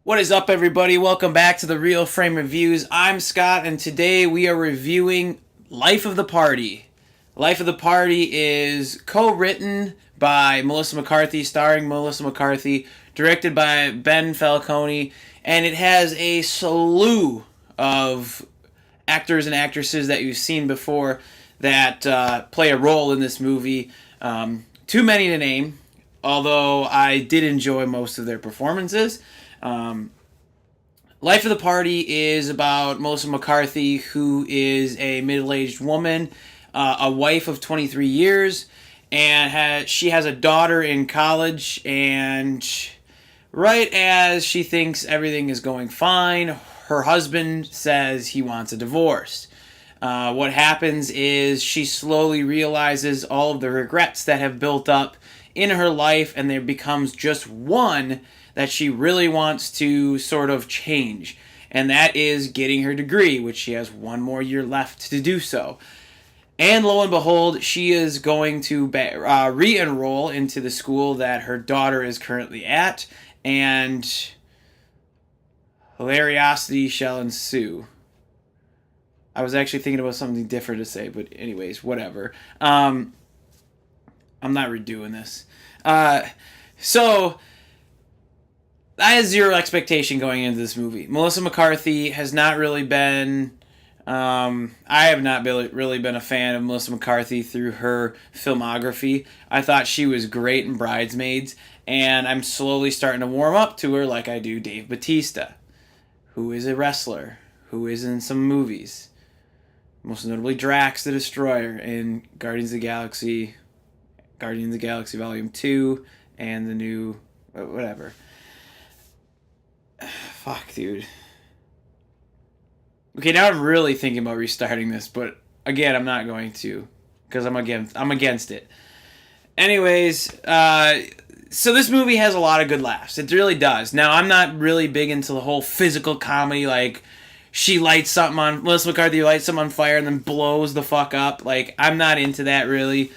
What is up, everybody? Welcome back to the Real Frame Reviews. I'm Scott, and today we are reviewing Life of the Party. Life of the Party is co-written by Melissa McCarthy, starring Melissa McCarthy, directed by Ben Falcone, and it has a slew of actors and actresses that you've seen before that play a role in this movie. Too many to name, although I did enjoy most of their performances. Life of the Party is about Melissa McCarthy, who is a middle-aged woman, a wife of 23 years, and she has a daughter in college, and right as she thinks everything is going fine, her husband says he wants a divorce. What happens is she slowly realizes all of the regrets that have built up in her life, and there becomes just one that she really wants to sort of change, and that is getting her degree, which she has one more year left to do so. And lo and behold, she is going to re-enroll into the school that her daughter is currently at, and hilariosity shall ensue. I was actually thinking about something different to say, but anyways, whatever. I'm not redoing this. So I had zero expectation going into this movie. Melissa McCarthy has not really been... I have not really been a fan of Melissa McCarthy through her filmography. I thought she was great in Bridesmaids, and I'm slowly starting to warm up to her like I do Dave Bautista, who is a wrestler, who is in some movies. Most notably Drax the Destroyer in Guardians of the Galaxy Volume 2, and the new... whatever. Fuck, dude. Okay, now I'm really thinking about restarting this, but again, I'm not going to, because I'm against it. Anyways, so this movie has a lot of good laughs. It really does. Now, I'm not really big into the whole physical comedy, like Melissa McCarthy lights something on fire and then blows the fuck up. Like, I'm not into that, really.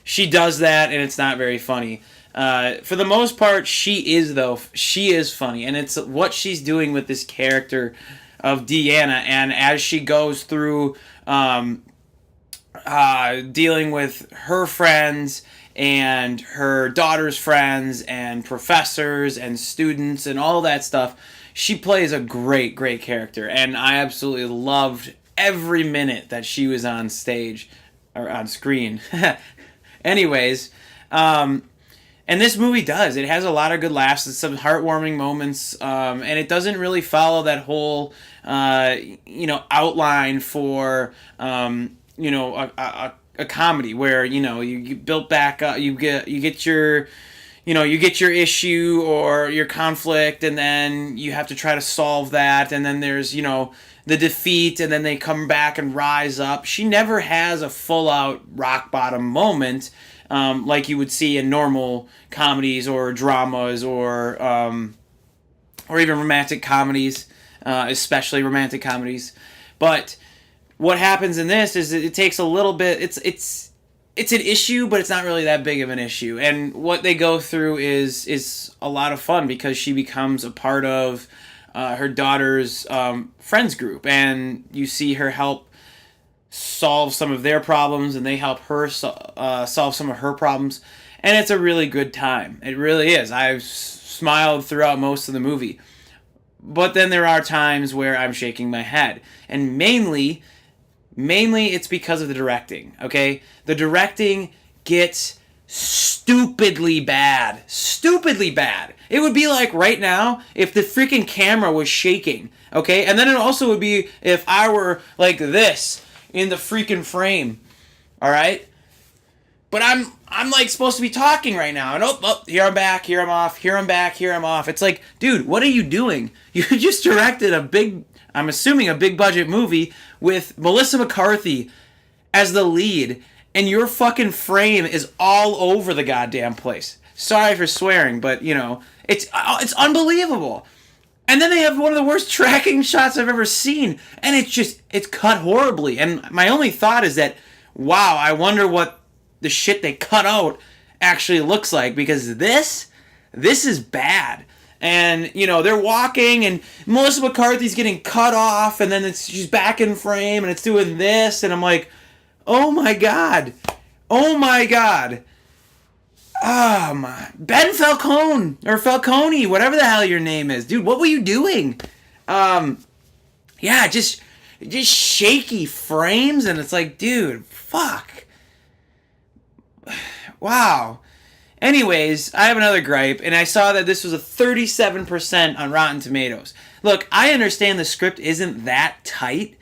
She does that, and it's not very funny. For the most part, she is funny, and it's what she's doing with this character of Deanna, and as she goes through dealing with her friends and her daughter's friends and professors and students and all that stuff, she plays a great character, and I absolutely loved every minute that she was on stage or on screen. Anyways, and this movie does. It has a lot of good laughs and some heartwarming moments, and it doesn't really follow that whole, outline for, a comedy where, you build back up, you get your issue or your conflict, and then you have to try to solve that, and then there's, the defeat, and then they come back and rise up. She never has a full-out rock-bottom moment, like you would see in normal comedies or dramas or even romantic comedies, especially romantic comedies. But what happens in this is it takes a little bit. It's an issue, but it's not really that big of an issue. And what they go through is a lot of fun because she becomes a part of her daughter's friends group, and you see her help solve some of their problems, and they help her solve some of her problems, and it's a really good time. It really is. I've smiled throughout most of the movie, but then there are times where I'm shaking my head, and mainly it's because of the directing. Okay, the directing gets stupidly bad. It would be like right now if the freaking camera was shaking. Okay, and then it also would be if I were like this in the freaking frame. All right, but I'm like supposed to be talking right now, and here I'm back, here I'm off, here I'm back, here I'm off. It's like, dude, what are you doing? You just directed I'm assuming a big budget movie with Melissa McCarthy as the lead, and your fucking frame is all over the goddamn place. Sorry for swearing, but it's unbelievable. And then they have one of the worst tracking shots I've ever seen, and it's cut horribly. And my only thought is that, wow, I wonder what the shit they cut out actually looks like, because this is bad. And, you know, they're walking, and Melissa McCarthy's getting cut off, and then she's back in frame, and it's doing this, and I'm like, oh my God. Oh my God. Oh my. Ben Falcone, or Falcone, whatever the hell your name is. Dude, what were you doing? Yeah, just shaky frames, and it's like, dude, fuck. Wow. Anyways, I have another gripe, and I saw that this was a 37% on Rotten Tomatoes. Look, I understand the script isn't that tight,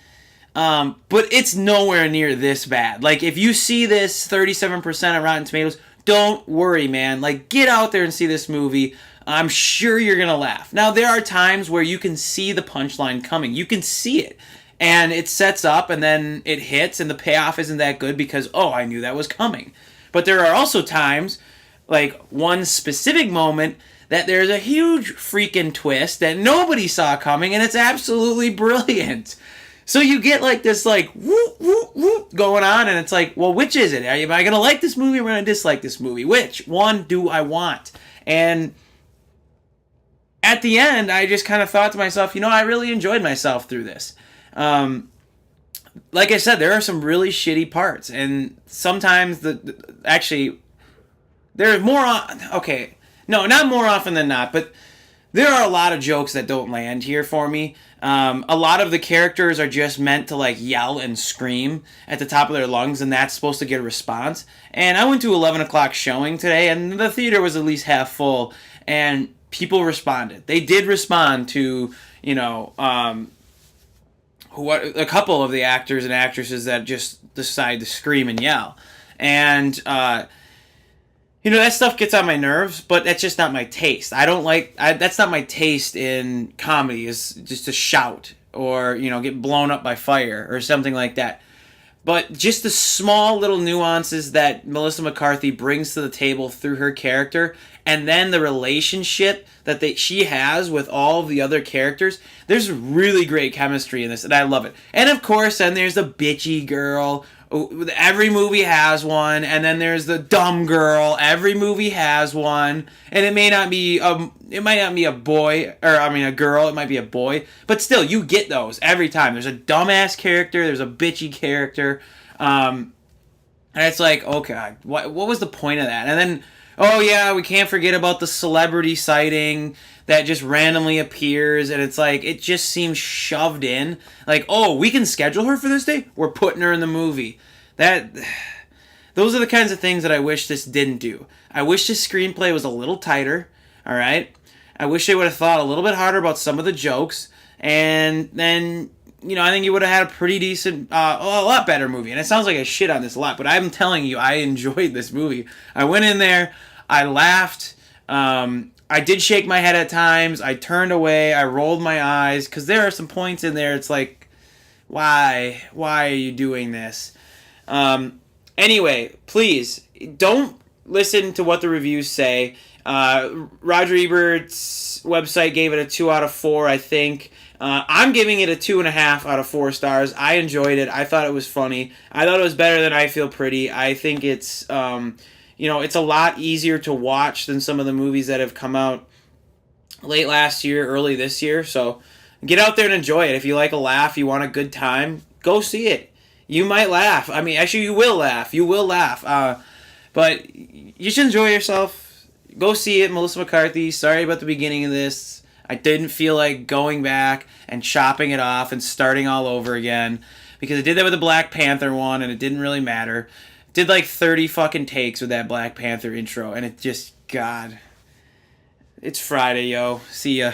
but it's nowhere near this bad. Like, if you see this 37% on Rotten Tomatoes, don't worry, man. Like, get out there and see this movie. I'm sure you're going to laugh. Now, there are times where you can see the punchline coming. You can see it. And it sets up, and then it hits, and the payoff isn't that good because, oh, I knew that was coming. But there are also times, like one specific moment, that there's a huge freaking twist that nobody saw coming, and it's absolutely brilliant. So you get like this like whoop whoop whoop going on, and it's like, well, which is it? Am I gonna like this movie or am I gonna dislike this movie? Which one do I want? And at the end, I just kind of thought to myself, you know, I really enjoyed myself through this. Like I said, there are some really shitty parts, and sometimes actually there's more on. Okay, no, not more often than not, but there are a lot of jokes that don't land here for me. A lot of the characters are just meant to like yell and scream at the top of their lungs, and that's supposed to get a response. And I went to 11 o'clock showing today, and the theater was at least half full, and people responded. They did respond to, you know, a couple of the actors and actresses that just decide to scream and yell. And, you know, that stuff gets on my nerves, but that's just not my taste. That's not my taste in comedy, is just to shout or, you know, get blown up by fire or something like that. But just the small little nuances that Melissa McCarthy brings to the table through her character, and then the relationship that she has with all of the other characters, there's really great chemistry in this, and I love it. And of course, then there's the bitchy girl. Every movie has one, and then there's the dumb girl. Every movie has one, and it might not be a boy, or I mean a girl. It might be a boy, but still, you get those every time. There's a dumbass character. There's a bitchy character, and it's like, oh god, what was the point of that? And then, oh yeah, we can't forget about the celebrity sighting that just randomly appears, and it's like, it just seems shoved in. Like, oh, we can schedule her for this day? We're putting her in the movie. Those are the kinds of things that I wish this didn't do. I wish this screenplay was a little tighter, alright? I wish they would have thought a little bit harder about some of the jokes, and then, you know, I think you would have had a pretty decent, a lot better movie. And it sounds like I shit on this a lot, but I'm telling you, I enjoyed this movie. I went in there, I laughed, I did shake my head at times. I turned away. I rolled my eyes. Because there are some points in there. It's like, why? Why are you doing this? Anyway, please, don't listen to what the reviews say. Roger Ebert's website gave it a 2 out of 4, I think. I'm giving it a 2.5 out of 4 stars. I enjoyed it. I thought it was funny. I thought it was better than I Feel Pretty. I think it's... you know, it's a lot easier to watch than some of the movies that have come out late last year, early this year. So get out there and enjoy it. If you like a laugh, you want a good time, go see it. You might laugh. I mean, actually, you will laugh. You will laugh. But you should enjoy yourself. Go see it, Melissa McCarthy. Sorry about the beginning of this. I didn't feel like going back and chopping it off and starting all over again, because I did that with the Black Panther one, and it didn't really matter. Did like 30 fucking takes with that Black Panther intro, and it just, God. It's Friday, yo. See ya.